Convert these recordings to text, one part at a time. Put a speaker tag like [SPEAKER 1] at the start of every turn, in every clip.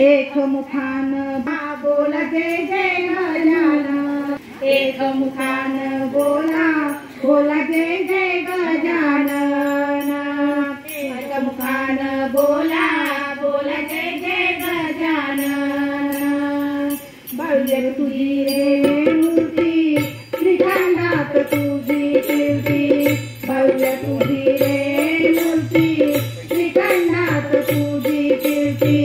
[SPEAKER 1] एक मुखान बोला जय जय गजानन, एक मुखान बोला बोला जय जय गजानन, एक मुखान बोला बोला जय जय गजानन। भव्य तुझी रे मूर्ती श्रीखंडात तुझी कीर्ती, भव्य तुझी रे मूर्ती श्रीखंडात तुझी कीर्ती,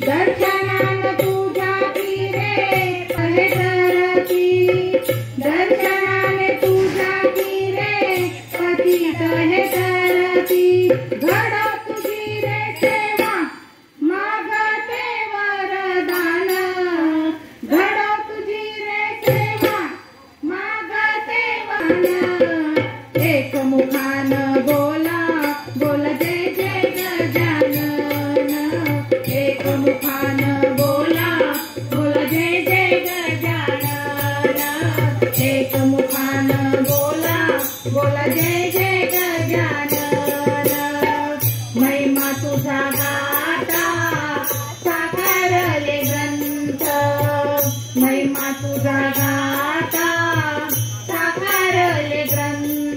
[SPEAKER 1] दर्शनान तुझ्या रे कहे करती, दर्शनाने तुझ्या रे पती कहे करती, घडो तुझी रे सेवा मागते वरदान, घडो तुझी रे सेवा मागते वरदान। एक मुखान बोला बोला जय जय गजानन, एक मुखान बोला बोला जय जय गजानन, एक मुखान बोला बोला जय जय गजानन। महिमा तुझा गाता साकारले ग्रंथ, महिमा तुझा गाता साकारले ग्रंथ,